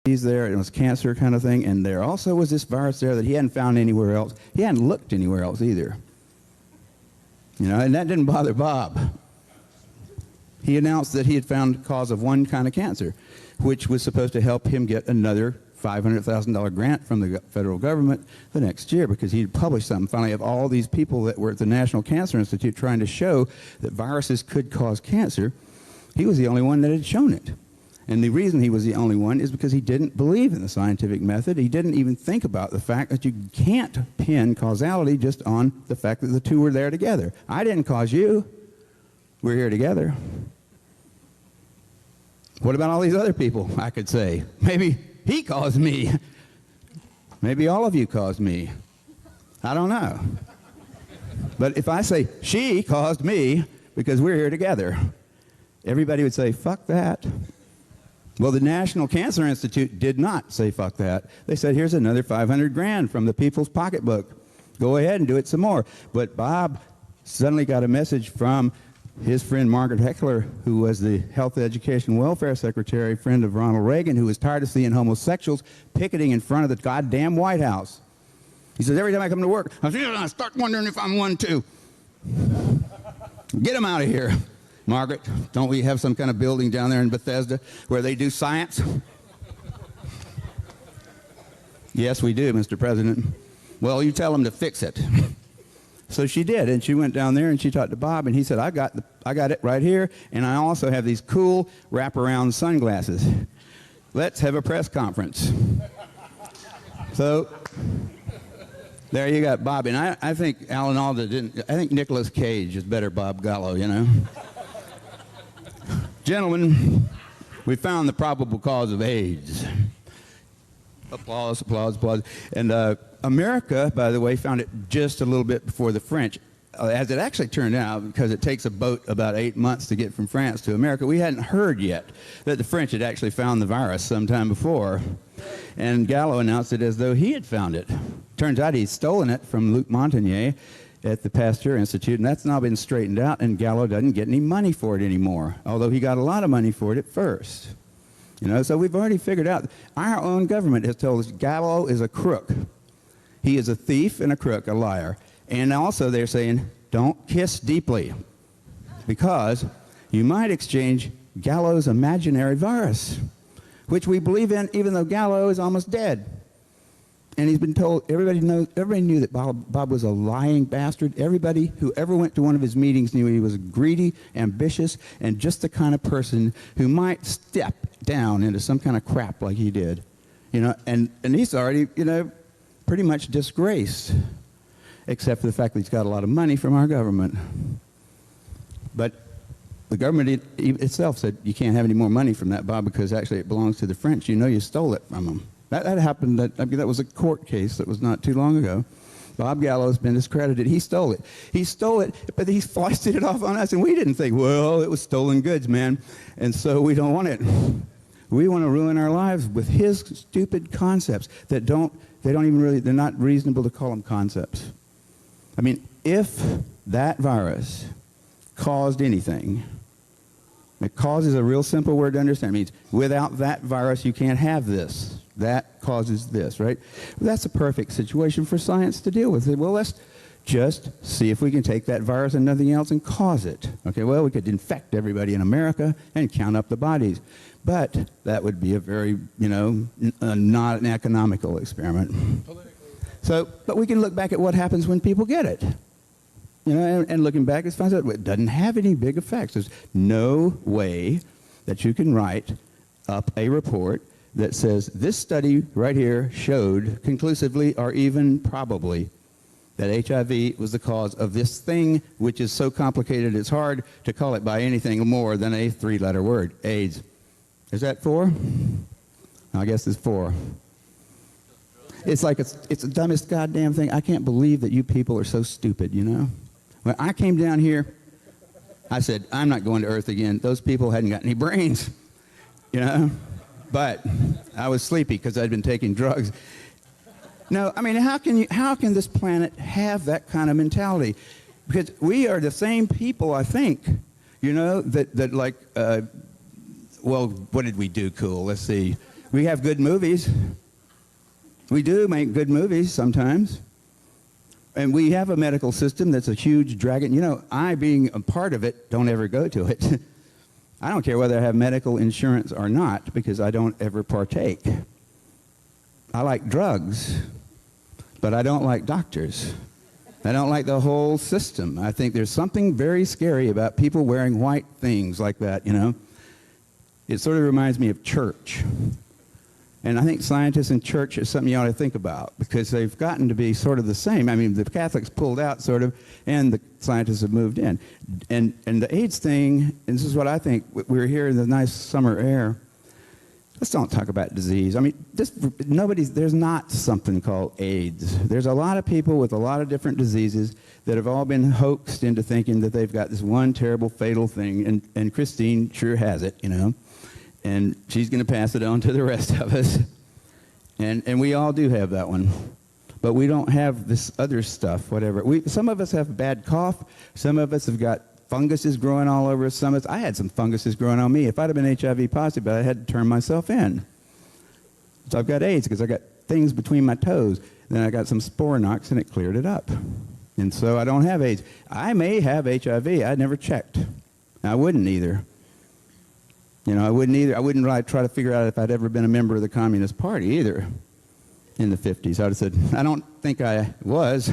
disease there, it was cancer kind of thing, and there also was this virus there that he hadn't found anywhere else. He hadn't looked anywhere else either. You know, and that didn't bother Bob. He announced that he had found the cause of one kind of cancer, which was supposed to help him get another $500,000 grant from the federal government the next year, because he'd published something finally of all these people that were at the National Cancer Institute trying to show that viruses could cause cancer. He was the only one that had shown it. And the reason he was the only one is because he didn't believe in the scientific method. He didn't even think about the fact that you can't pin causality just on the fact that the two were there together. I didn't cause you. We're here together. What about all these other people, I could say? Maybe he caused me. Maybe all of you caused me. I don't know. But if I say, she caused me because we're here together, everybody would say, fuck that. Well, the National Cancer Institute did not say fuck that. They said, here's another 500 grand from the people's pocketbook. Go ahead and do it some more. But Bob suddenly got a message from his friend Margaret Heckler, who was the Health, Education, Welfare Secretary, friend of Ronald Reagan, who was tired of seeing homosexuals picketing in front of the goddamn White House. He says, every time I come to work, I start wondering if I'm one too. Get them out of here. Margaret, don't we have some kind of building down there in Bethesda where they do science? Yes, we do, Mr. President. Well, you tell them to fix it. So she did, and she went down there and she talked to Bob, and he said, I got it right here, and I also have these cool wraparound sunglasses. Let's have a press conference. So there you got Bob, and I think Alan Alda didn't. I think Nicolas Cage is better Bob Gallo, you know. Gentlemen, we found the probable cause of AIDS. Applause, applause, applause. And America, by the way, found it just a little bit before the French. As it actually turned out, because it takes a boat about 8 months to get from France to America, we hadn't heard yet that the French had actually found the virus sometime before. And Gallo announced it as though he had found it. Turns out he'd stolen it from Luc Montagnier at the Pasteur Institute, and that's now been straightened out, and Gallo doesn't get any money for it anymore, although he got a lot of money for it at first. You know, so we've already figured out, our own government has told us Gallo is a crook. He is a thief and a crook, a liar. And also they're saying, don't kiss deeply, because you might exchange Gallo's imaginary virus, which we believe in even though Gallo is almost dead. And he's been told, everybody knew that Bob was a lying bastard. Everybody who ever went to one of his meetings knew he was greedy, ambitious, and just the kind of person who might step down into some kind of crap like he did. You know, and he's already, you know, pretty much disgraced, except for the fact that he's got a lot of money from our government. But the government itself said, you can't have any more money from that, Bob, because actually it belongs to the French. You know you stole it from them. That happened, that was a court case that was not too long ago. Bob Gallo's been discredited. He stole it. He stole it, but he foisted it off on us, and we didn't think, well, it was stolen goods, man, and so we don't want it. We want to ruin our lives with his stupid concepts that they're not reasonable to call them concepts. I mean, if that virus caused anything, it causes a real simple word to understand. It means without that virus, you can't have this. That causes this, right? Well, that's a perfect situation for science to deal with. Well, let's just see if we can take that virus and nothing else and cause it. Okay, well, we could infect everybody in America and count up the bodies. But that would be a very, you know, not an economical experiment. So, but we can look back at what happens when people get it. You know, and looking back, it finds out it doesn't have any big effects. There's no way that you can write up a report that says this study right here showed conclusively or even probably that HIV was the cause of this thing, which is so complicated it's hard to call it by anything more than a three-letter word, AIDS. Is that 4? I guess it's 4. It's like it's the dumbest goddamn thing. I can't believe that you people are so stupid, you know? When I came down here, I said, I'm not going to Earth again. Those people hadn't got any brains, you know? But I was sleepy because I'd been taking drugs. No, I mean, how can this planet have that kind of mentality? Because we are the same people, I think, you know, that like, well, what did we do cool? Let's see. We have good movies. We do make good movies sometimes. And we have a medical system that's a huge dragon. You know, I, being a part of it, don't ever go to it. I don't care whether I have medical insurance or not, because I don't ever partake. I like drugs, but I don't like doctors. I don't like the whole system. I think there's something very scary about people wearing white things like that, you know. It sort of reminds me of church. And I think scientists in church is something you ought to think about, because they've gotten to be sort of the same. I mean, the Catholics pulled out sort of, and the scientists have moved in. And the AIDS thing, and this is what I think, we're here in the nice summer air. Let's don't talk about disease. I mean, there's not something called AIDS. There's a lot of people with a lot of different diseases that have all been hoaxed into thinking that they've got this one terrible fatal thing, and Christine sure has it, you know. And she's going to pass it on to the rest of us. And we all do have that one. But we don't have this other stuff, whatever. Some of us have a bad cough. Some of us have got funguses growing all over us. I had some funguses growing on me. If I'd have been HIV positive, I had to turn myself in. So I've got AIDS because I got things between my toes. Then I got some spore knocks, and it cleared it up. And so I don't have AIDS. I may have HIV. I never checked. I wouldn't either. You know, I wouldn't either. I wouldn't really try to figure out if I'd ever been a member of the Communist Party either in the 50s. I would have said, I don't think I was,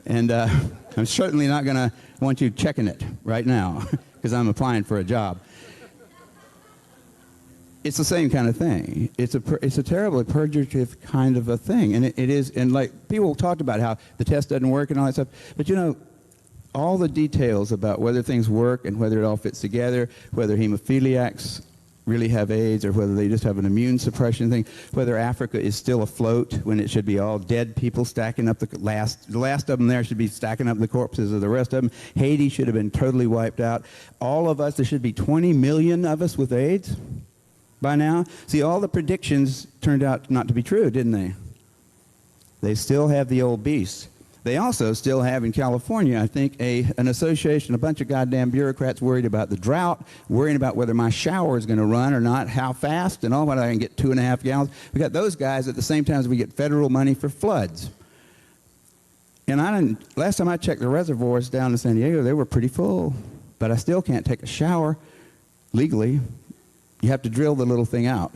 and I'm certainly not going to want you checking it right now because I'm applying for a job. It's the same kind of thing. It's a terribly purgative kind of a thing, and it is. And like people talked about how the test doesn't work and all that stuff, but you know, all the details about whether things work and whether it all fits together, whether hemophiliacs really have AIDS or whether they just have an immune suppression thing, whether Africa is still afloat when it should be all dead people stacking up the last of them there should be stacking up the corpses of the rest of them. Haiti should have been totally wiped out. All of us, there should be 20 million of us with AIDS by now. See, all the predictions turned out not to be true, didn't they? They still have the old beast. They also still have in California, I think, an association, a bunch of goddamn bureaucrats worried about the drought, worrying about whether my shower is going to run or not, how fast, and all, whether I can get 2.5 gallons. We got those guys at the same time as we get federal money for floods. And last time I checked the reservoirs down in San Diego, they were pretty full. But I still can't take a shower legally. You have to drill the little thing out.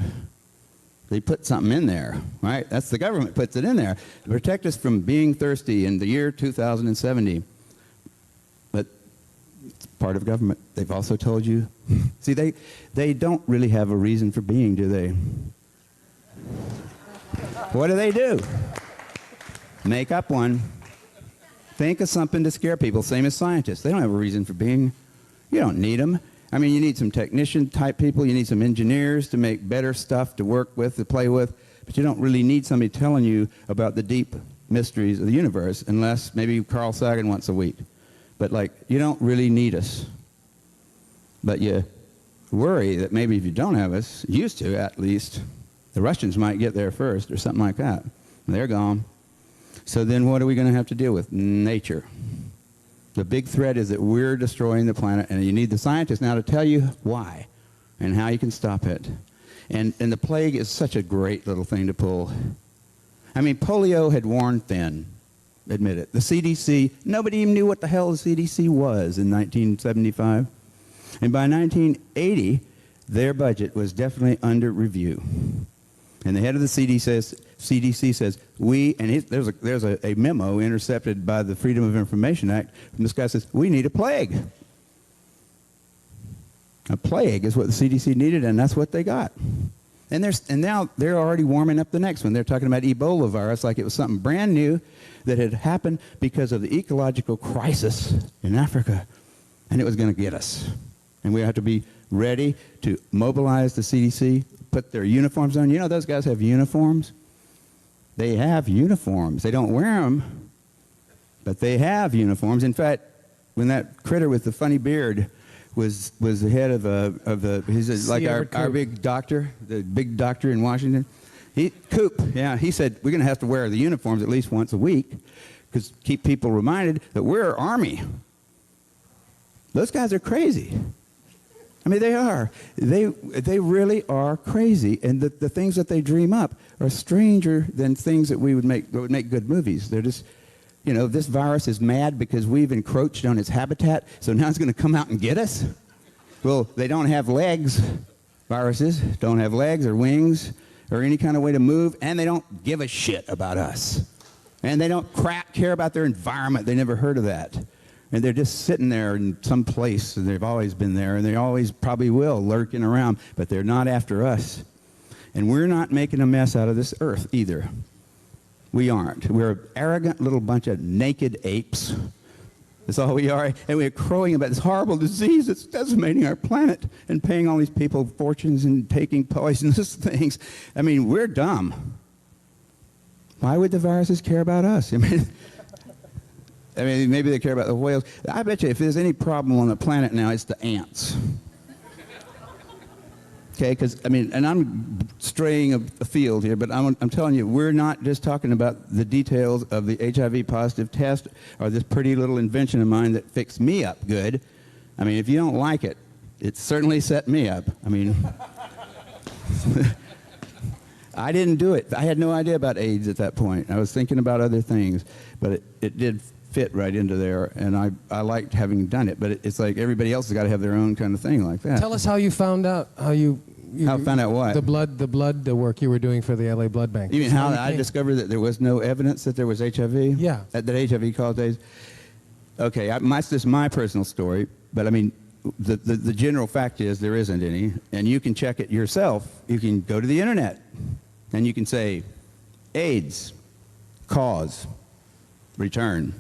They put something in there, right? That's the government puts it in there to protect us from being thirsty in the year 2070. But it's part of government. They've also told you. See, they don't really have a reason for being, do they? What do? Make up one. Think of something to scare people, same as scientists. They don't have a reason for being. You don't need them. I mean, you need some technician-type people. You need some engineers to make better stuff to work with, to play with. But you don't really need somebody telling you about the deep mysteries of the universe, unless maybe Carl Sagan once a week. But, like, you don't really need us. But you worry that maybe if you don't have us, used to at least, the Russians might get there first or something like that. They're gone. So then what are we going to have to deal with? Nature. The big threat is that we're destroying the planet, and you need the scientists now to tell you why and how you can stop it. And the plague is such a great little thing to pull. I mean, polio had worn thin, admit it. The CDC, nobody even knew what the hell the CDC was in 1975. And by 1980, their budget was definitely under review. And the head of the CDC says, there's a memo intercepted by the Freedom of Information Act, and this guy says, we need a plague. A plague is what the CDC needed, and that's what they got. And now they're already warming up the next one. They're talking about Ebola virus like it was something brand new that had happened because of the ecological crisis in Africa, and it was going to get us. And we have to be ready to mobilize the CDC, put their uniforms on. You know, those guys have uniforms. They have uniforms. They don't wear them, but they have uniforms. In fact, when that critter with the funny beard was the head of he's like our big doctor, the big doctor in Washington, Coop, yeah, he said we're going to have to wear the uniforms at least once a week because keep people reminded that we're Army. Those guys are crazy. I mean, they are. They really are crazy, and the things that they dream up are stranger than things that would make good movies. They're just, you know, this virus is mad because we've encroached on its habitat, so now it's going to come out and get us? Well, they don't have legs. Viruses don't have legs or wings or any kind of way to move, and they don't give a shit about us. And they don't care about their environment. They never heard of that. And they're just sitting there in some place, and they've always been there, and they always probably will, lurking around, but they're not after us. And we're not making a mess out of this earth either. We aren't. We're an arrogant little bunch of naked apes. That's all we are. And we're crowing about this horrible disease that's decimating our planet and paying all these people fortunes and taking poisonous things. I mean, we're dumb. Why would the viruses care about us? I mean, maybe they care about the whales. I bet you if there's any problem on the planet now, it's the ants. Okay, because, I mean, and I'm straying afield here, but I'm telling you, we're not just talking about the details of the HIV positive test or this pretty little invention of mine that fixed me up good. I mean, if you don't like it, it certainly set me up. I mean, I didn't do it. I had no idea about AIDS at that point. I was thinking about other things, but it did fit right into there, and I liked having done it, but it's like everybody else has got to have their own kind of thing like that. Tell us how you found out, how I found out what? The work you were doing for the LA Blood Bank. You mean how I discovered that there was no evidence that there was HIV? Yeah. That HIV caused AIDS? Okay, that's just my personal story, but I mean, the general fact is there isn't any, and you can check it yourself. You can go to the internet, and you can say, AIDS, cause, return.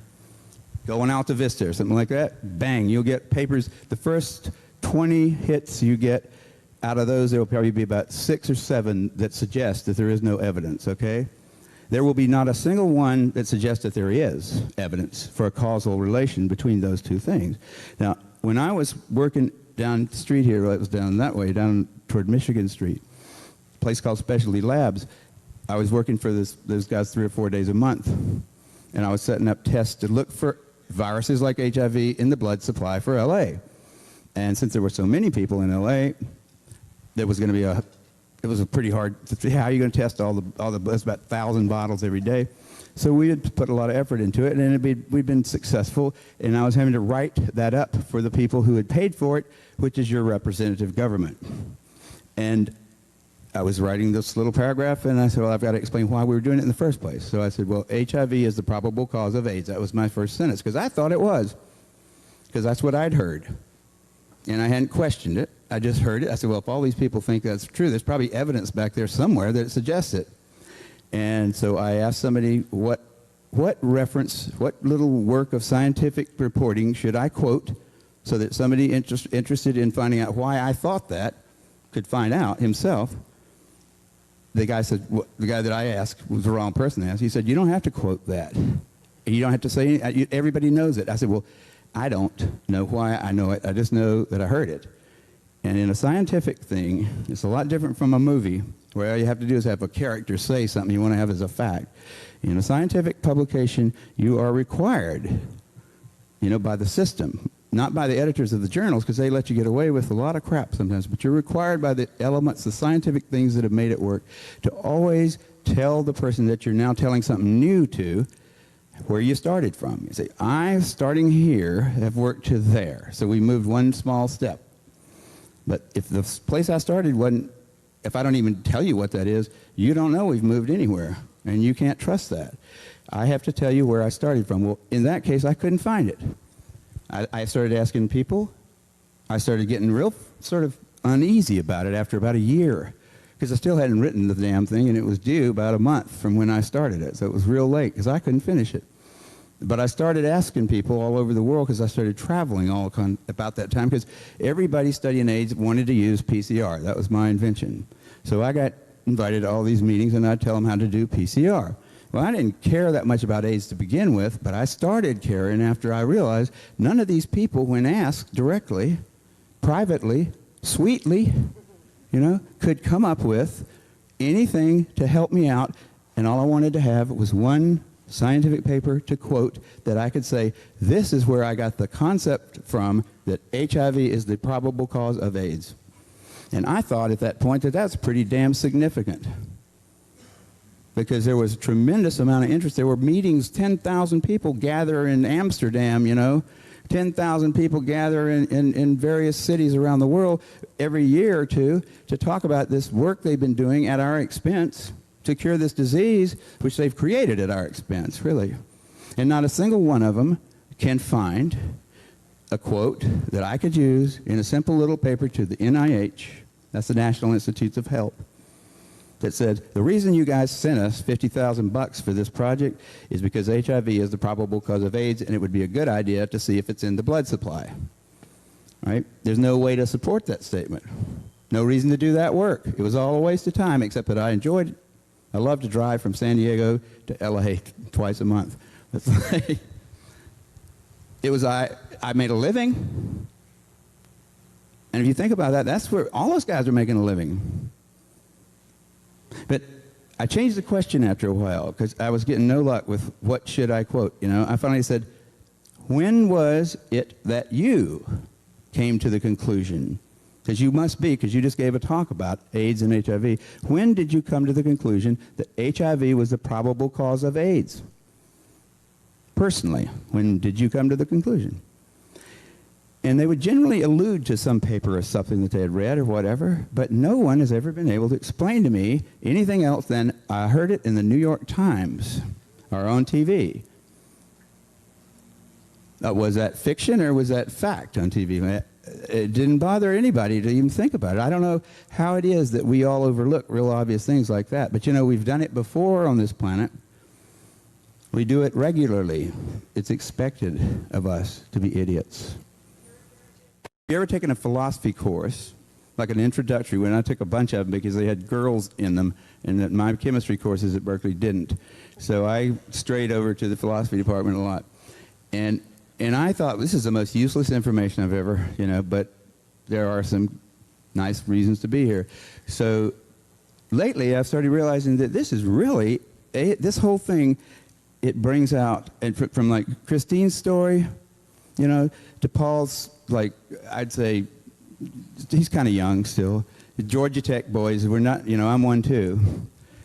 Go on Alta Vista or something like that. Bang, you'll get papers. The first 20 hits you get, out of those, there will probably be about 6 or 7 that suggest that there is no evidence, okay? There will be not a single one that suggests that there is evidence for a causal relation between those two things. Now, when I was working down the street here, well, it was down that way, down toward Michigan Street, a place called Specialty Labs, I was working for those guys 3 or 4 days a month, and I was setting up tests to look for viruses like HIV in the blood supply for LA. And since there were so many people in LA, there was going to be it was a pretty hard to see how are you going to test all the blood. It's about 1,000 bottles every day. So we had put a lot of effort into it, and we'd been successful, and I was having to write that up for the people who had paid for it, which is your representative government. And I was writing this little paragraph, and I said, well, I've got to explain why we were doing it in the first place. So I said, well, HIV is the probable cause of AIDS. That was my first sentence, because I thought it was, because that's what I'd heard. And I hadn't questioned it. I just heard it. I said, well, if all these people think that's true, there's probably evidence back there somewhere that suggests it. And so I asked somebody, what reference, what little work of scientific reporting should I quote so that somebody interested in finding out why I thought that could find out himself? The guy said, the guy that I asked was the wrong person to ask. He said, you don't have to quote that. You don't have to say anything. Everybody knows it. I said, well, I don't know why I know it. I just know that I heard it. And in a scientific thing, it's a lot different from a movie where all you have to do is have a character say something you want to have as a fact. In a scientific publication, you are required, by the system, not by the editors of the journals, because they let you get away with a lot of crap sometimes, but you're required by the elements, the scientific things that have made it work, to always tell the person that you're now telling something new to where you started from. You say, I'm starting here, have worked to there. So we moved one small step. But if the place I started wasn't, if I don't even tell you what that is, you don't know we've moved anywhere, and you can't trust that. I have to tell you where I started from. Well, in that case, I couldn't find it. I started asking people. I started getting real sort of uneasy about it after about a year, because I still hadn't written the damn thing, and it was due about a month from when I started it, so it was real late because I couldn't finish it. But I started asking people all over the world because I started traveling about that time, because everybody studying AIDS wanted to use PCR. That was my invention. So I got invited to all these meetings, and I'd tell them how to do PCR. Well, I didn't care that much about AIDS to begin with, but I started caring after I realized none of these people, when asked directly, privately, sweetly, could come up with anything to help me out, and all I wanted to have was one scientific paper to quote that I could say, this is where I got the concept from that HIV is the probable cause of AIDS. And I thought at that point that that's pretty damn significant, because there was a tremendous amount of interest. There were meetings, 10,000 people gather in Amsterdam, you know, 10,000 people gather in various cities around the world every year or two to talk about this work they've been doing at our expense to cure this disease, which they've created at our expense, really. And not a single one of them can find a quote that I could use in a simple little paper to the NIH, that's the National Institutes of Health, that said, the reason you guys sent us $50,000 for this project is because HIV is the probable cause of AIDS, and it would be a good idea to see if it's in the blood supply. Right? There's no way to support that statement. No reason to do that work. It was all a waste of time, except that I enjoyed it. I love to drive from San Diego to LA twice a month. It was, I made a living. And if you think about that, that's where all those guys are making a living. But I changed the question after a while because I was getting no luck with what should I quote. You know, I finally said, when was it that you came to the conclusion? Because you must be, because you just gave a talk about AIDS and HIV. When did you come to the conclusion that HIV was the probable cause of AIDS? Personally, when did you come to the conclusion? And they would generally allude to some paper or something that they had read or whatever, but no one has ever been able to explain to me anything else than I heard it in the New York Times or on TV. Was that fiction or was that fact on TV? It didn't bother anybody to even think about it. I don't know how it is that we all overlook real obvious things like that. But you know, we've done it before on this planet. We do it regularly. It's expected of us to be idiots. Have you ever taken a philosophy course, like an introductory one? I took a bunch of them because they had girls in them, and that my chemistry courses at Berkeley didn't. So I strayed over to the philosophy department a lot. And I thought, this is the most useless information I've ever, you know, but there are some nice reasons to be here. So lately I've started realizing that this is really, this whole thing, it brings out, and from like Christine's story, you know, to Paul's, like, I'd say, he's kind of young still. The Georgia Tech boys, we're not, you know, I'm one too,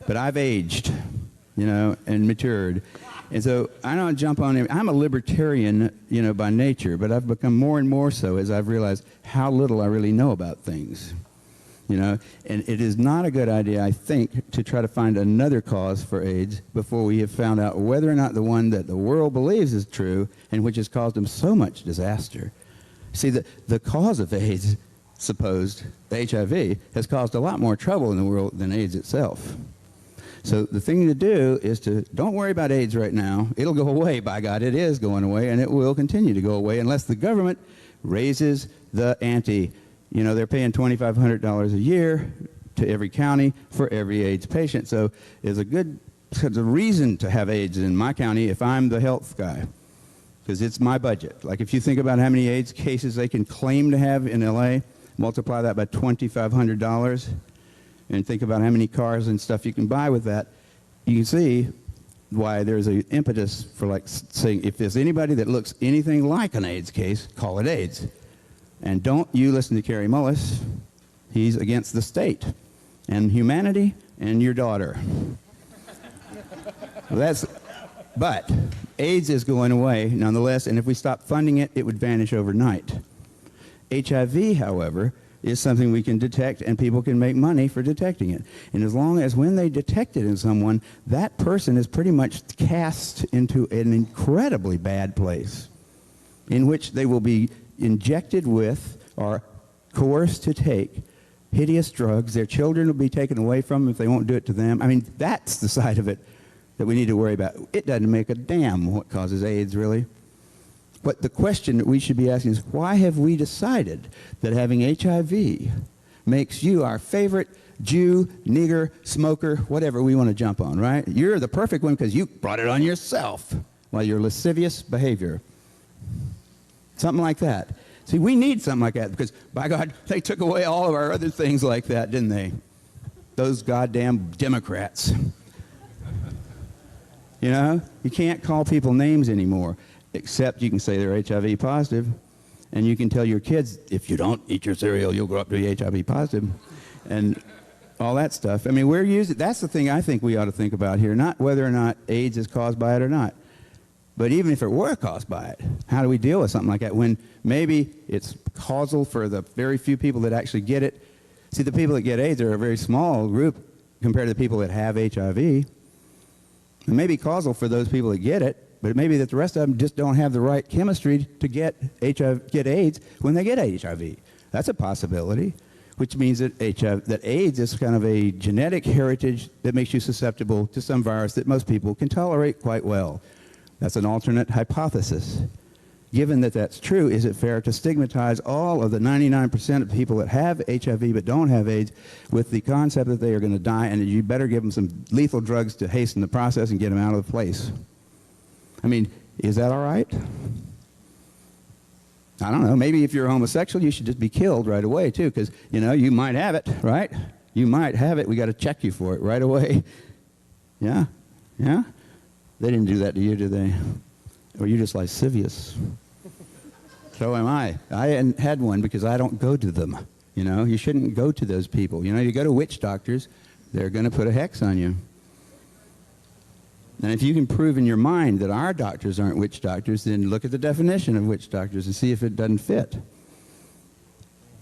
but I've aged, you know, and matured. And so I don't jump on him. I'm a libertarian, you know, by nature, but I've become more and more so as I've realized how little I really know about things, you know. And it is not a good idea, I think, to try to find another cause for AIDS before we have found out whether or not the one that the world believes is true and which has caused them so much disaster. See, the cause of AIDS, supposed, the HIV, has caused a lot more trouble in the world than AIDS itself. So the thing to do is to don't worry about AIDS right now. It'll go away, by God. It is going away, and it will continue to go away unless the government raises the ante. You know, they're paying $2,500 a year to every county for every AIDS patient. So there's a reason to have AIDS in my county if I'm the health guy, because it's my budget. Like if you think about how many AIDS cases they can claim to have in LA, multiply that by $2,500, and think about how many cars and stuff you can buy with that, you can see why there's an impetus for like saying, if there's anybody that looks anything like an AIDS case, call it AIDS. And don't you listen to Kary Mullis. He's against the state and humanity and your daughter. But AIDS is going away nonetheless, and if we stop funding it, it would vanish overnight. HIV, however, is something we can detect, and people can make money for detecting it. And as long as when they detect it in someone, that person is pretty much cast into an incredibly bad place in which they will be injected with or coerced to take hideous drugs. Their children will be taken away from them if they won't do it to them. I mean, that's the side of it that we need to worry about. It doesn't make a damn what causes AIDS, really. But the question that we should be asking is, why have we decided that having HIV makes you our favorite Jew, nigger, smoker, whatever we want to jump on, right? You're the perfect one because you brought it on yourself while your lascivious behavior. Something like that. See, we need something like that because, by God, they took away all of our other things like that, didn't they? Those goddamn Democrats. You know, you can't call people names anymore, except you can say they're HIV positive, and you can tell your kids, if you don't eat your cereal, you'll grow up to be HIV positive, and all that stuff. I mean, we're using, that's the thing I think we ought to think about here, not whether or not AIDS is caused by it or not, but even if it were caused by it, how do we deal with something like that when maybe it's causal for the very few people that actually get it? See, the people that get AIDS are a very small group compared to the people that have HIV. It may be causal for those people that get it, but it may be that the rest of them just don't have the right chemistry to get AIDS when they get HIV. That's a possibility, which means that AIDS is kind of a genetic heritage that makes you susceptible to some virus that most people can tolerate quite well. That's an alternate hypothesis. Given that that's true, is it fair to stigmatize all of the 99% of people that have HIV but don't have AIDS with the concept that they are going to die and that you better give them some lethal drugs to hasten the process and get them out of the place? I mean, is that all right? I don't know. Maybe if you're homosexual, you should just be killed right away, too, because, you know, you might have it, right? You might have it. We got to check you for it right away. Yeah? Yeah? They didn't do that to you, did they? Or you're just lascivious. So am I. I hadn't had one because I don't go to them. You know, you shouldn't go to those people. You know, you go to witch doctors, they're going to put a hex on you. And if you can prove in your mind that our doctors aren't witch doctors, then look at the definition of witch doctors and see if it doesn't fit.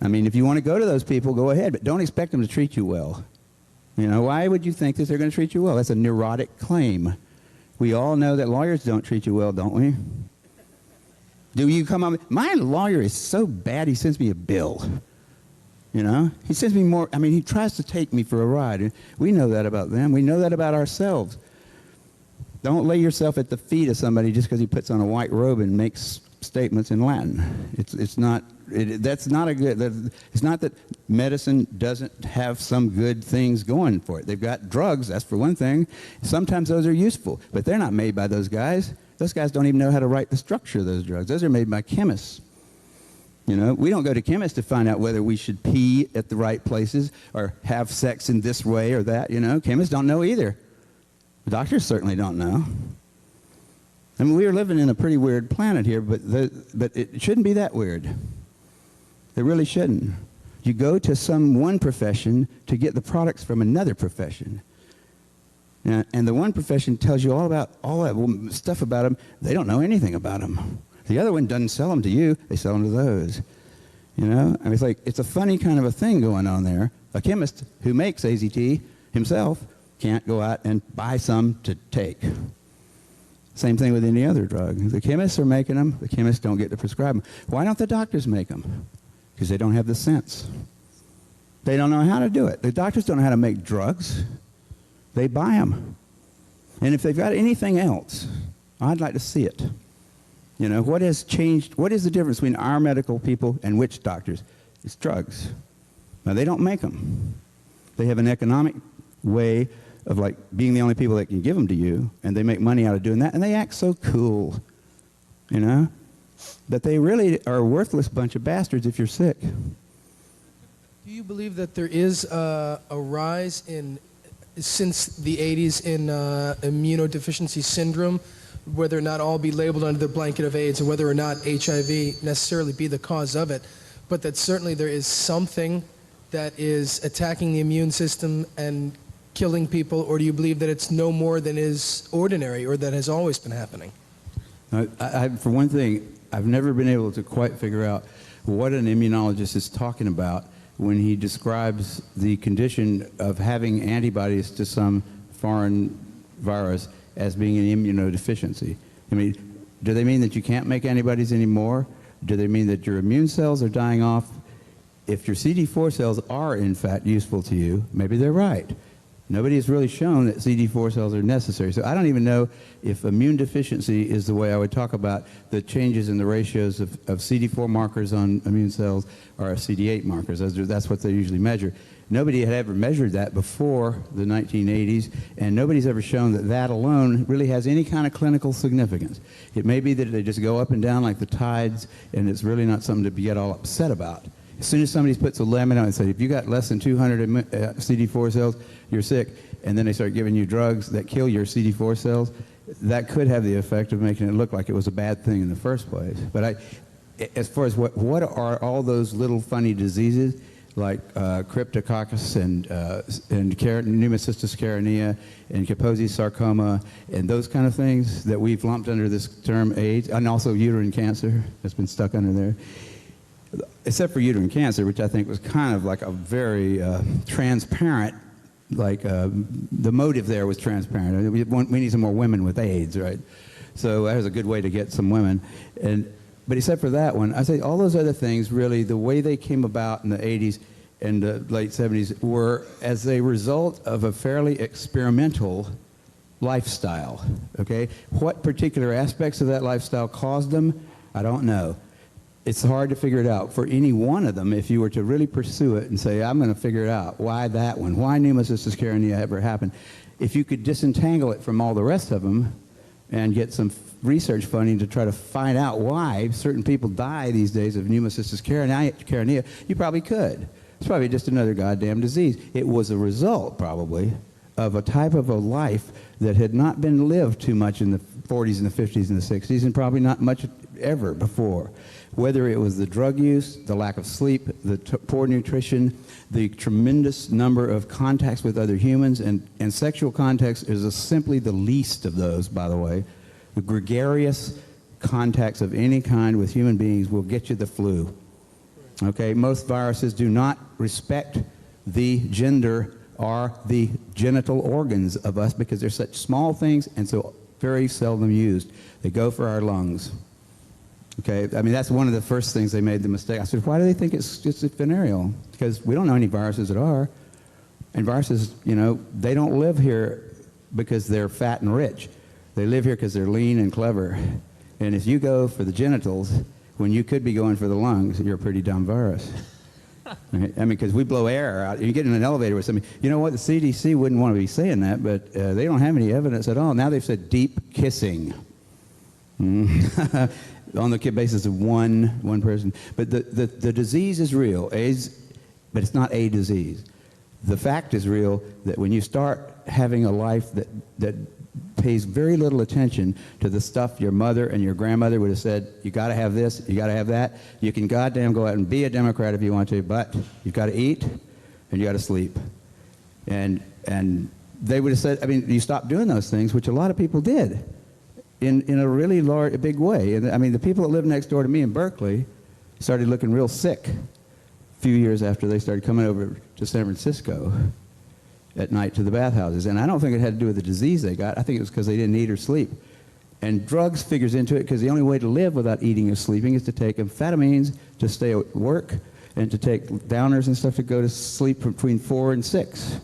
I mean, if you want to go to those people, go ahead, but don't expect them to treat you well. You know, why would you think that they're going to treat you well? That's a neurotic claim. We all know that lawyers don't treat you well, don't we? Do you come on? My lawyer is so bad, he sends me a bill. You know? He sends me more. I mean, he tries to take me for a ride. We know that about them. We know that about ourselves. Don't lay yourself at the feet of somebody just because he puts on a white robe and makes statements in Latin. That's not a good. It's not that medicine doesn't have some good things going for it. They've got drugs, that's for one thing. Sometimes those are useful, but they're not made by those guys. Those guys don't even know how to write the structure of those drugs. Those are made by chemists. You know, we don't go to chemists to find out whether we should pee at the right places or have sex in this way or that. You know, chemists don't know either. The doctors certainly don't know. I mean, we're living in a pretty weird planet here, but it shouldn't be that weird. It really shouldn't. You go to one profession to get the products from another profession. And the one profession tells you all that stuff about them. They don't know anything about them. The other one doesn't sell them to you. They sell them to those. You know? I mean, it's a funny kind of a thing going on there. A chemist who makes AZT himself can't go out and buy some to take. Same thing with any other drug. The chemists are making them. The chemists don't get to prescribe them. Why don't the doctors make them? Because they don't have the sense. They don't know how to do it. The doctors don't know how to make drugs. They buy them. And if they've got anything else, I'd like to see it. You know, what has changed? What is the difference between our medical people and witch doctors? It's drugs. Now, they don't make them. They have an economic way of being the only people that can give them to you, and they make money out of doing that, and they act so cool, you know? But they really are a worthless bunch of bastards if you're sick. Do you believe that there is a rise since the 80s in immunodeficiency syndrome, whether or not all be labeled under the blanket of AIDS, or whether or not HIV necessarily be the cause of it, but that certainly there is something that is attacking the immune system and killing people, or do you believe that it's no more than is ordinary or that has always been happening? For one thing, I've never been able to quite figure out what an immunologist is talking about when he describes the condition of having antibodies to some foreign virus as being an immunodeficiency. I mean, do they mean that you can't make antibodies anymore? Do they mean that your immune cells are dying off? If your CD4 cells are, in fact, useful to you, maybe they're right. Nobody has really shown that CD4 cells are necessary. So I don't even know if immune deficiency is the way I would talk about the changes in the ratios of CD4 markers on immune cells or CD8 markers. That's what they usually measure. Nobody had ever measured that before the 1980s, and nobody's ever shown that that alone really has any kind of clinical significance. It may be that they just go up and down like the tides, and it's really not something to get all upset about. As soon as somebody puts a limit on it and says, if you got less than 200 CD4 cells, you're sick, and then they start giving you drugs that kill your CD4 cells, that could have the effect of making it look like it was a bad thing in the first place. But as far as what are all those little funny diseases, like cryptococcus and pneumocystis carinea and Kaposi sarcoma and those kind of things that we've lumped under this term AIDS, and also uterine cancer that's been stuck under there. Except for uterine cancer, which I think was kind of like a very transparent, like the motive there was transparent. We need some more women with AIDS, right? So that was a good way to get some women. But except for that one, I say all those other things, really, the way they came about in the 80s and the late 70s were as a result of a fairly experimental lifestyle, okay? What particular aspects of that lifestyle caused them, I don't know. It's hard to figure it out. For any one of them, if you were to really pursue it and say, I'm going to figure it out, why that one? Why pneumocystis carinea ever happened? If you could disentangle it from all the rest of them and get some research funding to try to find out why certain people die these days of pneumocystis carinea, you probably could. It's probably just another goddamn disease. It was a result, probably, of a type of a life that had not been lived too much in the 40s and the 50s and the 60s, and probably not much ever before. Whether it was the drug use, the lack of sleep, the poor nutrition, the tremendous number of contacts with other humans, and sexual contacts is simply the least of those, by the way. The gregarious contacts of any kind with human beings will get you the flu. Okay, most viruses do not respect the gender or the genital organs of us because they're such small things and so very seldom used. They go for our lungs. Okay, I mean, that's one of the first things they made the mistake. I said, why do they think it's just venereal? Because we don't know any viruses that are. And viruses, you know, they don't live here because they're fat and rich. They live here because they're lean and clever. And if you go for the genitals, when you could be going for the lungs, you're a pretty dumb virus. Right? I mean, because we blow air out. You get in an elevator with somebody. You know what? The CDC wouldn't want to be saying that, but they don't have any evidence at all. Now they've said deep kissing. On the basis of one person. But the disease is real, AIDS, but it's not a disease. The fact is real that when you start having a life that pays very little attention to the stuff your mother and your grandmother would have said, you got to have this, you got to have that. You can goddamn go out and be a Democrat if you want to, but you've got to eat and you got to sleep. And they would have said, I mean, you stop doing those things, which a lot of people did. In a really big way. And I mean, the people that lived next door to me in Berkeley started looking real sick a few years after they started coming over to San Francisco at night to the bathhouses. And I don't think it had to do with the disease they got. I think it was because they didn't eat or sleep. And drugs figures into it because the only way to live without eating or sleeping is to take amphetamines to stay at work and to take downers and stuff to go to sleep between 4 and 6.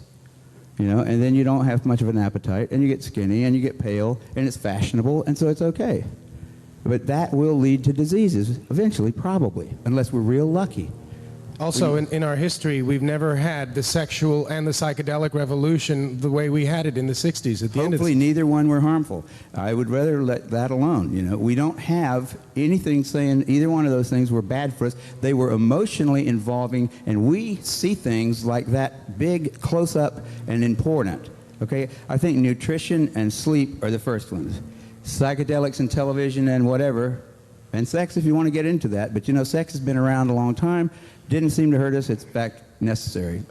You know, and then you don't have much of an appetite, and you get skinny, and you get pale, and it's fashionable, and so it's okay. But that will lead to diseases eventually, probably, unless we're real lucky. Also, in our history, we've never had the sexual and the psychedelic revolution the way we had it in the 60s. At the end of Hopefully neither one were harmful. I would rather let that alone. You know, we don't have anything saying either one of those things were bad for us. They were emotionally involving, and we see things like that big, close-up, and important. Okay? I think nutrition and sleep are the first ones. Psychedelics and television and whatever, and sex if you want to get into that. But you know, sex has been around a long time. Didn't seem to hurt us. It's in fact necessary.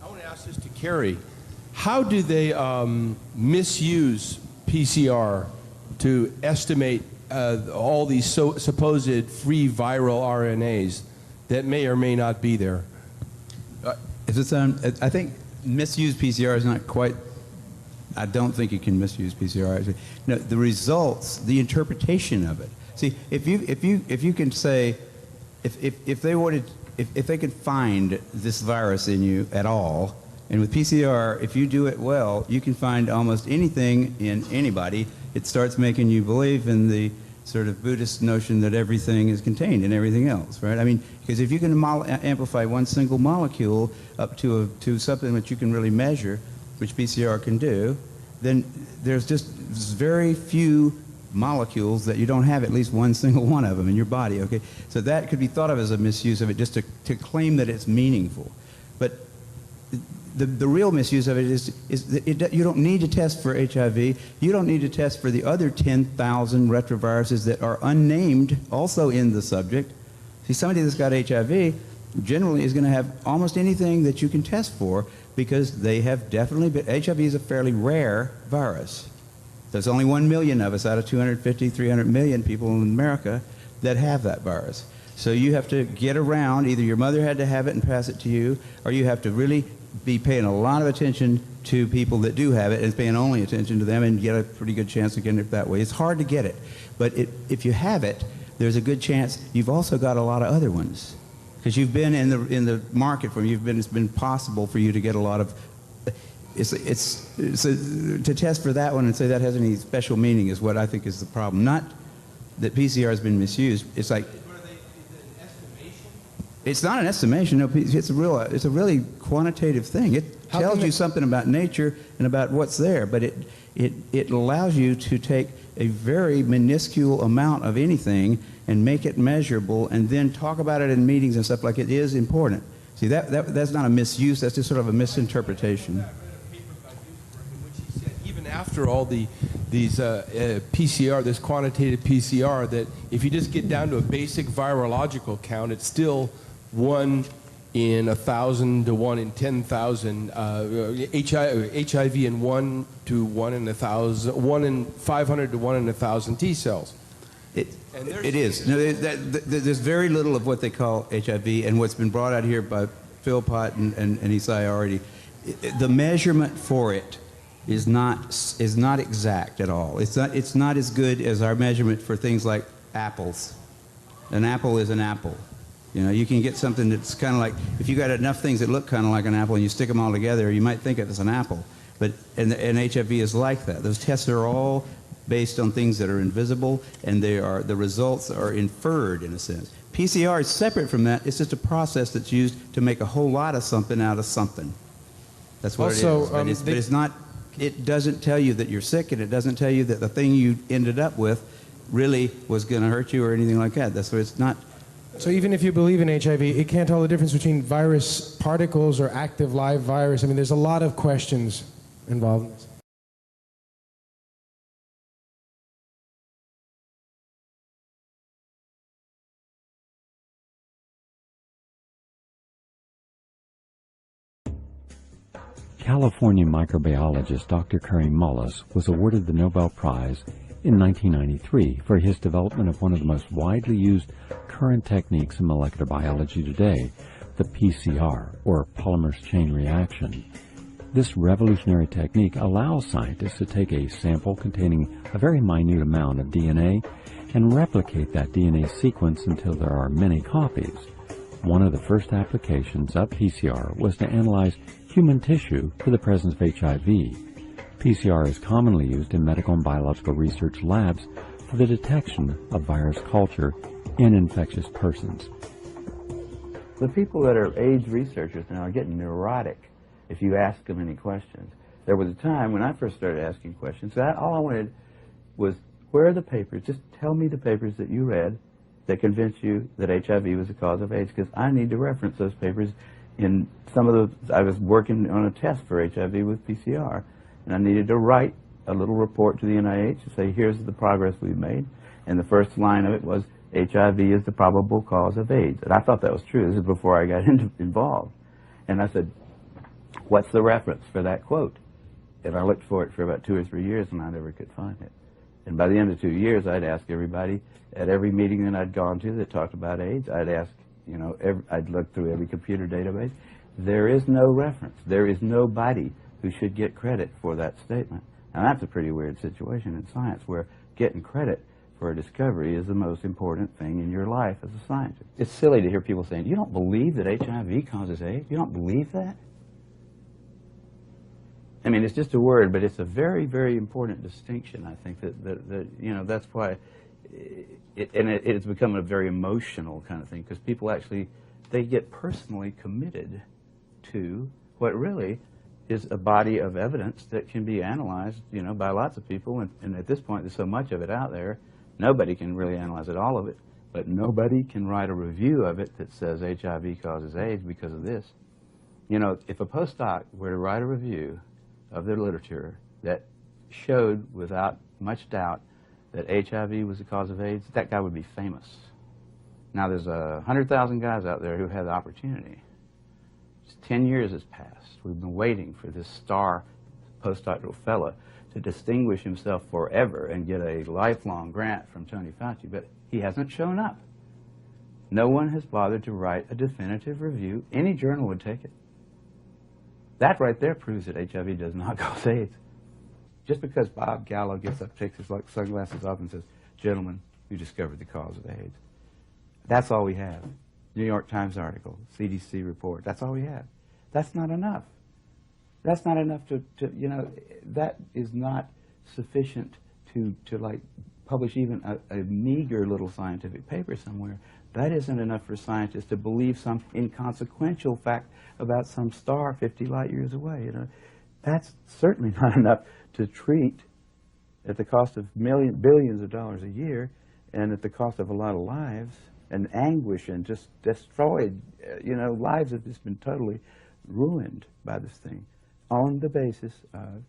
I want to ask this to Kary. How do they misuse PCR to estimate all these supposed free viral RNAs that may or may not be there? I think misuse PCR is not quite. I don't think you can misuse PCR. Actually. No, the results, the interpretation of it. See, if you can say, if they wanted. If they could find this virus in you at all, and with PCR, if you do it well, you can find almost anything in anybody. It starts making you believe in the sort of Buddhist notion that everything is contained in everything else, right? I mean, because if you can amplify one single molecule up to something that you can really measure, which PCR can do, then there's just very few molecules that you don't have at least one single one of them in your body, okay? So that could be thought of as a misuse of it, just to claim that it's meaningful. But the real misuse of it is that you don't need to test for HIV. You don't need to test for the other 10,000 retroviruses that are unnamed, also in the subject. See, somebody that's got HIV generally is going to have almost anything that you can test for, because they have definitely been, HIV is a fairly rare virus. There's only 1 million of us out of 250, 300 million people in America that have that virus. So you have to get around, either your mother had to have it and pass it to you, or you have to really be paying a lot of attention to people that do have it and paying only attention to them and get a pretty good chance of getting it that way. It's hard to get it, but if you have it, there's a good chance you've also got a lot of other ones. Because you've been in the market for it's been possible for you to get a lot of. To test for that one and say that has any special meaning is what I think is the problem. Not that PCR has been misused. It's like. Is it an estimation? It's not an estimation. No, it's a really quantitative thing. It tells you something about nature and about what's there, but it allows you to take a very minuscule amount of anything and make it measurable, and then talk about it in meetings and stuff like it is important. See, that's not a misuse, that's just sort of a misinterpretation. I read a paper by Duisburg in which he said even after all these PCR, this quantitative PCR, that if you just get down to a basic virological count, it's still 1 in 1,000 to 1 in 10,000, HIV in 1 to 1 in 1,000, 1 in 500 to 1 in 1,000 T cells. It is. No, there's very little of what they call HIV, and what's been brought out here by Philpott and Isai already. The measurement for it is not exact at all. It's not as good as our measurement for things like apples. An apple is an apple. You know, you can get something that's kind of like, if you got enough things that look kind of like an apple and you stick them all together, you might think it's an apple. But and HIV is like that. Those tests are all based on things that are invisible, and the results are inferred in a sense. PCR is separate from that. It's just a process that's used to make a whole lot of something out of something. That's what it is. But it's not. It doesn't tell you that you're sick, and it doesn't tell you that the thing you ended up with really was going to hurt you or anything like that. That's what it's not. So even if you believe in HIV, it can't tell the difference between virus particles or active live virus. I mean, there's a lot of questions involved in this. California microbiologist Dr. Kary Mullis was awarded the Nobel Prize in 1993 for his development of one of the most widely used current techniques in molecular biology today, the PCR, or polymerase chain reaction. This revolutionary technique allows scientists to take a sample containing a very minute amount of DNA and replicate that DNA sequence until there are many copies. One of the first applications of PCR was to analyze human tissue for the presence of HIV. PCR is commonly used in medical and biological research labs for the detection of virus culture in infectious persons. The people that are AIDS researchers now are getting neurotic if you ask them any questions. There was a time when I first started asking questions, all I wanted was, where are the papers? Just tell me the papers that you read that convinced you that HIV was the cause of AIDS, because I need to reference those papers in some of the, I was working on a test for HIV with PCR, and I needed to write a little report to the NIH to say, here's the progress we've made, and the first line of it was, HIV is the probable cause of AIDS. And I thought that was true. This is before I got involved. And I said, what's the reference for that quote? And I looked for it for about 2 or 3 years, and I never could find it. And by the end of 2 years, I'd ask everybody at every meeting that I'd gone to that talked about AIDS, I'd ask, you know, I'd look through every computer database. There is no reference. There is nobody who should get credit for that statement. Now, that's a pretty weird situation in science, where getting credit for a discovery is the most important thing in your life as a scientist. It's silly to hear people saying, you don't believe that HIV causes AIDS? You don't believe that? I mean, it's just a word, but it's a very, very important distinction. I think that you know, that's why it's become a very emotional kind of thing, because people actually, they get personally committed to what really is a body of evidence that can be analyzed, you know, by lots of people. And at this point, there's so much of it out there, nobody can really analyze it, all of it, but nobody can write a review of it that says HIV causes AIDS because of this. You know, if a postdoc were to write a review of their literature that showed without much doubt that HIV was the cause of AIDS, that guy would be famous. Now, there's 100,000 guys out there who had the opportunity. 10 years has passed. We've been waiting for this star postdoctoral fella to distinguish himself forever and get a lifelong grant from Tony Fauci, but he hasn't shown up. No one has bothered to write a definitive review. Any journal would take it. That right there proves that HIV does not cause AIDS. Just because Bob Gallo gets up, takes his sunglasses off and says, "Gentlemen, we discovered the cause of AIDS." That's all we have. New York Times article, CDC report, that's all we have. That's not enough. That's not enough to you know, that is not sufficient to like publish even a meager little scientific paper somewhere. That isn't enough for scientists to believe some inconsequential fact about some star 50 light years away. You know, that's certainly not enough to treat at the cost of billions of dollars a year and at the cost of a lot of lives and anguish and just destroyed, you know, lives have just been totally ruined by this thing on the basis of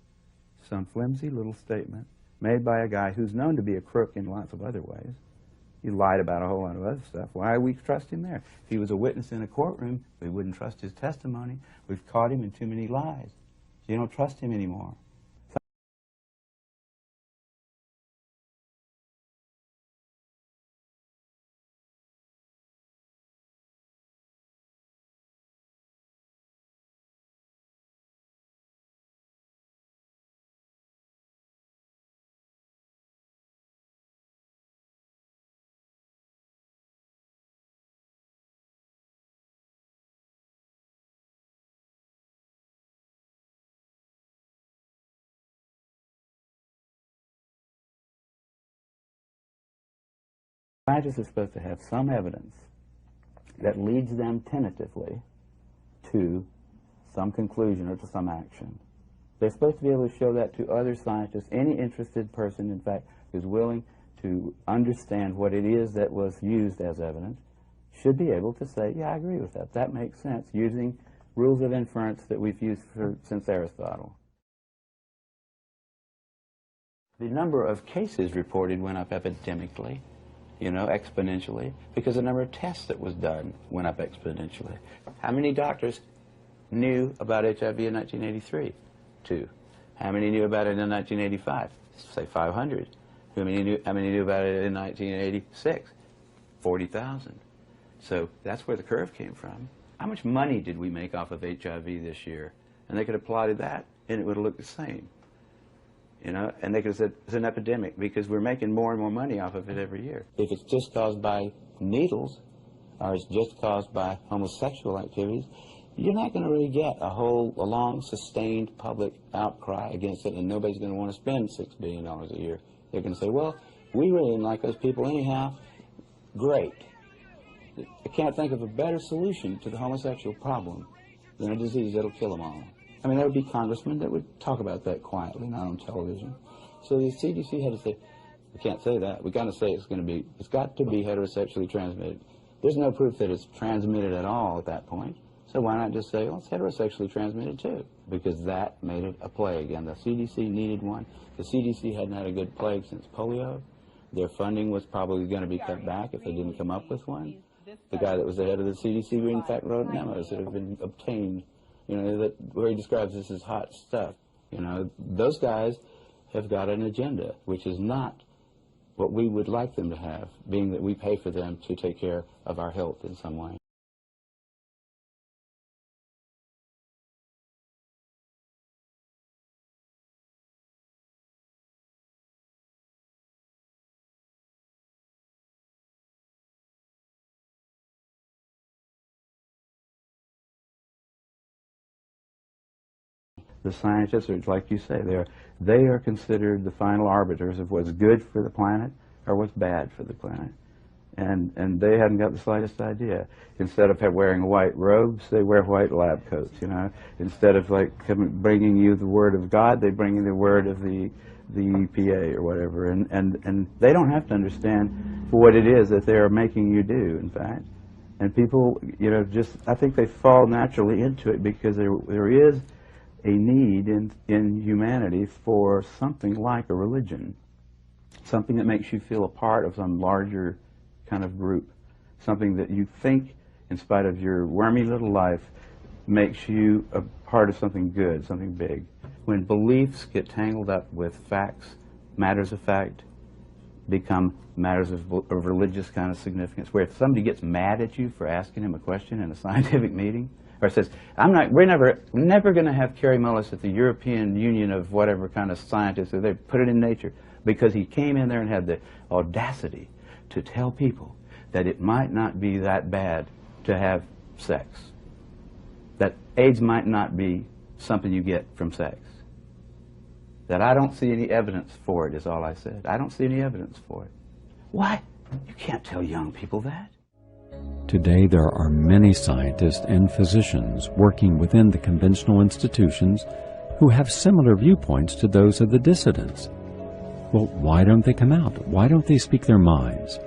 some flimsy little statement made by a guy who's known to be a crook in lots of other ways. He lied about a whole lot of other stuff. Why do we trust him there? If he was a witness in a courtroom, we wouldn't trust his testimony. We've caught him in too many lies. So you don't trust him anymore. Scientists are supposed to have some evidence that leads them tentatively to some conclusion or to some action. They're supposed to be able to show that to other scientists, any interested person, in fact, who's willing to understand what it is that was used as evidence, should be able to say, yeah, I agree with that. That makes sense, using rules of inference that we've used since Aristotle. The number of cases reported went up epidemically, you know, exponentially, because the number of tests that was done went up exponentially. How many doctors knew about HIV in 1983? 2. How many knew about it in 1985? Say 500. How many knew about it in 1986? 40,000. So that's where the curve came from. How much money did we make off of HIV this year? And they could have plotted that, and it would have looked the same. You know, and they could have said it's an epidemic because we're making more and more money off of it every year. If it's just caused by needles, or it's just caused by homosexual activities, you're not going to really get a long, sustained public outcry against it, and nobody's going to want to spend $6 billion a year. They're going to say, well, we really didn't like those people anyhow. Great. I can't think of a better solution to the homosexual problem than a disease that'll kill them all. I mean, there would be congressmen that would talk about that quietly, not on television. So the CDC had to say, we can't say that. We've got to say it's got to be heterosexually transmitted. There's no proof that it's transmitted at all at that point. So why not just say, well, it's heterosexually transmitted too? Because that made it a plague, and the CDC needed one. The CDC hadn't had a good plague since polio. Their funding was probably going to be cut back if they didn't come up with one. The guy that was the head of the CDC, in fact, wrote memos that have been obtained, you know, where he describes this as hot stuff. You know, those guys have got an agenda, which is not what we would like them to have, being that we pay for them to take care of our health in some way. The scientists are, like you say, they are considered the final arbiters of what's good for the planet or what's bad for the planet. And they hadn't got the slightest idea. Instead of wearing white robes, they wear white lab coats, you know. Instead of bringing you the word of God, they bring you the word of the EPA or whatever. And they don't have to understand for what it is that they're making you do, in fact. And people, you know, just, I think they fall naturally into it because there is a need in humanity for something like a religion, something that makes you feel a part of some larger kind of group, something that you think, in spite of your wormy little life, makes you a part of something good, something big. When beliefs get tangled up with facts, matters of fact become matters of religious kind of significance, where if somebody gets mad at you for asking him a question in a scientific meeting, or says, we're never going to have Kary Mullis at the European Union of whatever kind of scientists, or they put it in Nature, because he came in there and had the audacity to tell people that it might not be that bad to have sex, that AIDS might not be something you get from sex, that I don't see any evidence for it, is all I said. I don't see any evidence for it. Why? You can't tell young people that. Today there are many scientists and physicians working within the conventional institutions who have similar viewpoints to those of the dissidents. Well, why don't they come out? Why don't they speak their minds?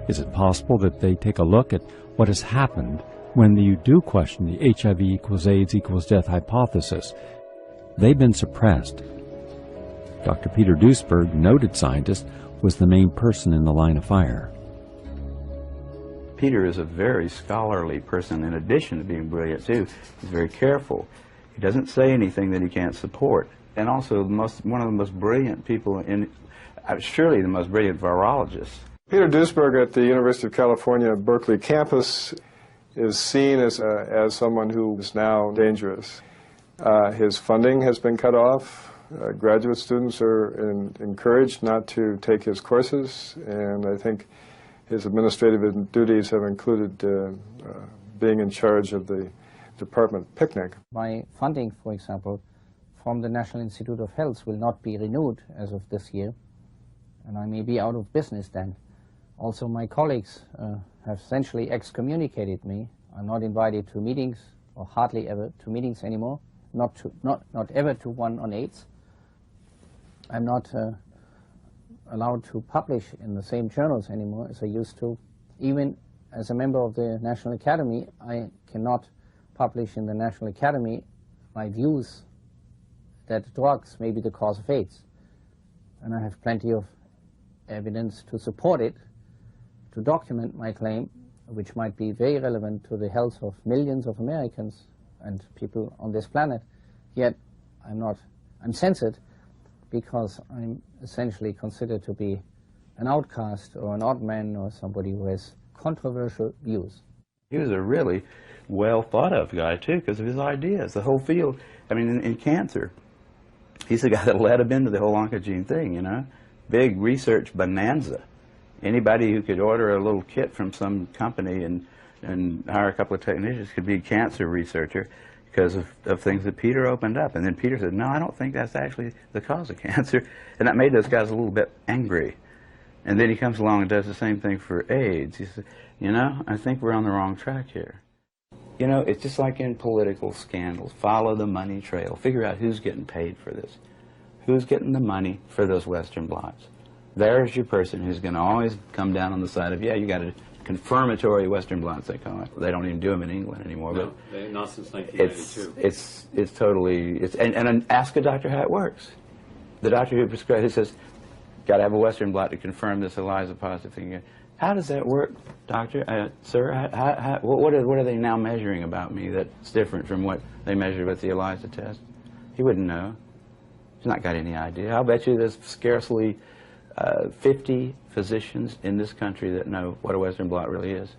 Is it possible that they take a look at what has happened when you do question the HIV equals AIDS equals death hypothesis? They've been suppressed. Dr. Peter Duesberg, noted scientist, was the main person in the line of fire. Peter is a very scholarly person in addition to being brilliant too. He's very careful. He doesn't say anything that he can't support. And also one of the most brilliant people in, surely the most brilliant virologist. Peter Duesberg at the University of California, Berkeley campus is seen as someone who is now dangerous. His funding has been cut off. Graduate students are encouraged not to take his courses, and I think his administrative duties have included being in charge of the department picnic. My funding, for example, from the National Institute of Health will not be renewed as of this year, and I may be out of business then. Also, my colleagues have essentially excommunicated me. I'm not invited to meetings, or hardly ever to meetings anymore, not ever to one on AIDS. I'm not allowed to publish in the same journals anymore as I used to. Even as a member of the National Academy, I cannot publish in the National Academy my views that drugs may be the cause of AIDS. And I have plenty of evidence to support it, to document my claim, which might be very relevant to the health of millions of Americans and people on this planet. Yet I'm censored because I'm essentially considered to be an outcast or an odd man or somebody who has controversial views. He was a really well thought of guy too because of his ideas. The whole field, I mean, in cancer, he's the guy that led him into the whole oncogene thing, you know. Big research bonanza. Anybody who could order a little kit from some company and hire a couple of technicians could be a cancer researcher because of things that Peter opened up. And then Peter said, no, I don't think that's actually the cause of cancer. And that made those guys a little bit angry. And then he comes along and does the same thing for AIDS. He said, you know, I think we're on the wrong track here. You know, it's just like in political scandals. Follow the money trail. Figure out who's getting paid for this. Who's getting the money for those Western blots. There's your person who's going to always come down on the side of, yeah, you got a confirmatory Western blots, they call it. They don't even do them in England anymore. No, but not since 1992. It's totally, and ask a doctor how it works. The doctor who prescribes, he says, got to have a Western blot to confirm this ELISA positive thing. How does that work, doctor? Sir, what are they now measuring about me that's different from what they measured with the ELISA test? He wouldn't know. He's not got any idea. I'll bet you there's scarcely 50 physicians in this country that know what a Western blot really is.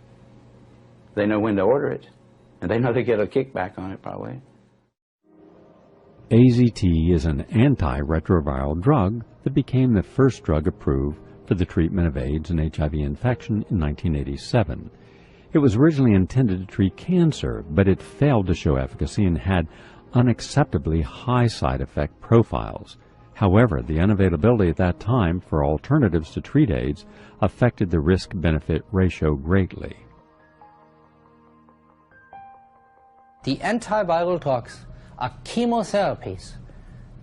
They know when to order it, and they know they get a kickback on it probably. AZT is an antiretroviral drug that became the first drug approved for the treatment of AIDS and HIV infection in 1987. It was originally intended to treat cancer, but it failed to show efficacy and had unacceptably high side effect profiles. However, the unavailability at that time for alternatives to treat AIDS affected the risk-benefit ratio greatly. The antiviral drugs are chemotherapies.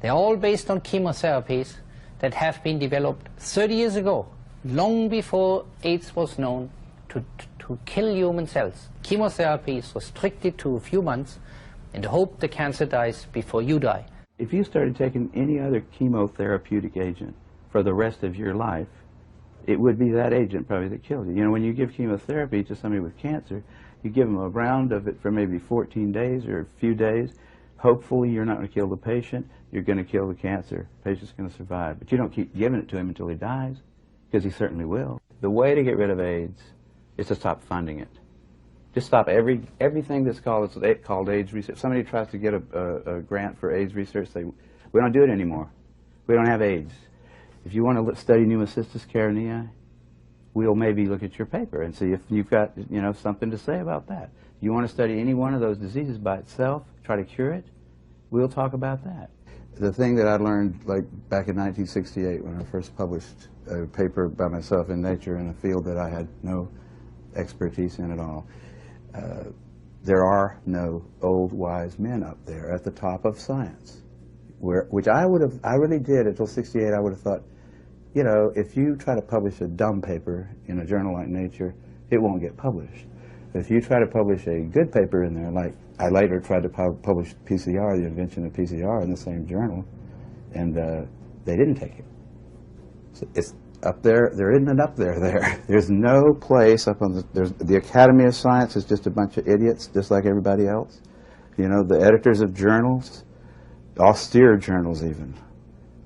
They're all based on chemotherapies that have been developed 30 years ago, long before AIDS was known, to to kill human cells. Chemotherapy is restricted to a few months in the hope the cancer dies before you die. If you started taking any other chemotherapeutic agent for the rest of your life, it would be that agent probably that killed you. You know, when you give chemotherapy to somebody with cancer, you give them a round of it for maybe 14 days or a few days. Hopefully you're not going to kill the patient, you're going to kill the cancer. The patient's going to survive. But you don't keep giving it to him until he dies, because he certainly will. The way to get rid of AIDS is to stop funding it. Just stop everything that's called AIDS research. If somebody tries to get a grant for AIDS research, we don't do it anymore. We don't have AIDS. If you want to study pneumocystis carinii, we'll maybe look at your paper and see if you've got, you know, something to say about that. You want to study any one of those diseases by itself, try to cure it, we'll talk about that. The thing that I learned, like back in 1968 when I first published a paper by myself in Nature in a field that I had no expertise in at all, there are no old wise men up there at the top of science. Which I really did until 68. I would have thought, you know, if you try to publish a dumb paper in a journal like Nature, it won't get published. If you try to publish a good paper in there, like I later tried to publish PCR, the invention of PCR, in the same journal, and they didn't take it. So it's up there. There isn't an up there. There's no place up on the Academy of Science is just a bunch of idiots, just like everybody else. You know, the editors of journals, austere journals even,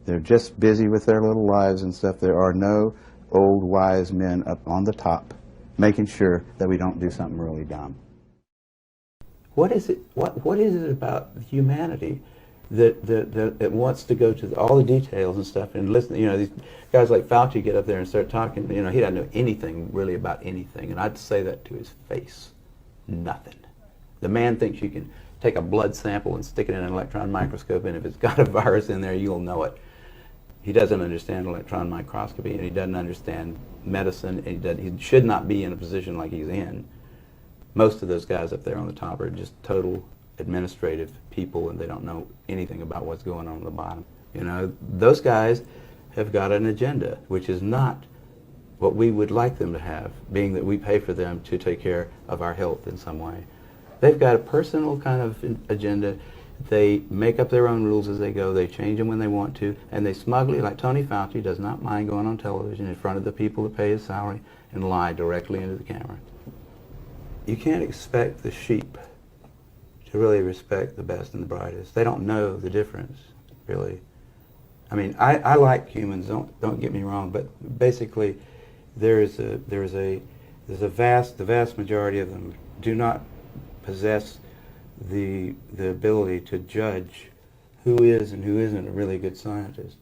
they're just busy with their little lives and stuff. There are no old wise men up on the top making sure that we don't do something really dumb. What is it about humanity that wants to go to all the details and stuff and listen? You know, these guys like Fauci get up there and start talking. You know, he doesn't know anything really about anything, and I'd say that to his face. Nothing. The man thinks you can take a blood sample and stick it in an electron microscope, and if it's got a virus in there, you'll know it. He doesn't understand electron microscopy, and he doesn't understand medicine, and he should not be in a position like he's in. Most of those guys up there on the top are just total administrative people, and they don't know anything about what's going on at the bottom. You know, those guys have got an agenda, which is not what we would like them to have, being that we pay for them to take care of our health in some way. They've got a personal kind of agenda. They make up their own rules as they go. They change them when they want to, and they smugly, like Tony Fauci, does not mind going on television in front of the people that pay his salary and lie directly into the camera. You can't expect the sheep to really respect the best and the brightest. They don't know the difference, really. I mean, I like humans. Don't get me wrong, but basically, the vast majority of them do not possess the ability to judge who is and who isn't a really good scientist.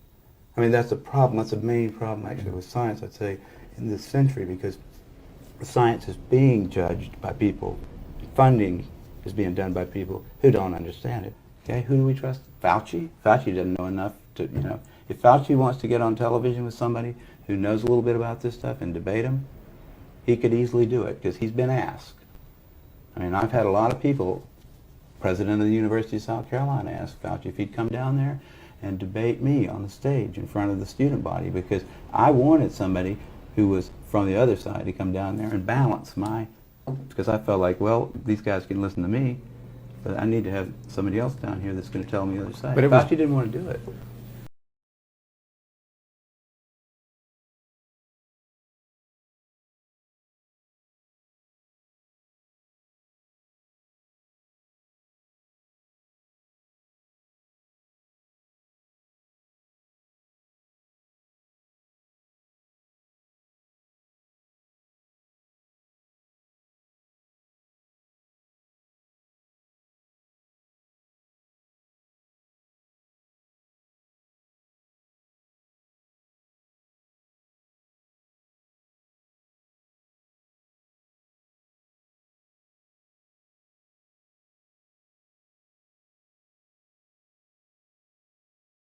I mean, that's a problem. That's a main problem, actually, with science, I'd say, in this century, because science is being judged by people. Funding is being done by people who don't understand it. Okay, who do we trust? Fauci? Fauci doesn't know enough to, you know. If Fauci wants to get on television with somebody who knows a little bit about this stuff and debate him, he could easily do it, because he's been asked. I mean, I've had a lot of people, president of the University of South Carolina asked Fauci if he'd come down there and debate me on the stage in front of the student body, because I wanted somebody who was from the other side to come down there and balance my, because I felt like, well, these guys can listen to me, but I need to have somebody else down here that's going to tell me the other side. But Fauci didn't want to do it.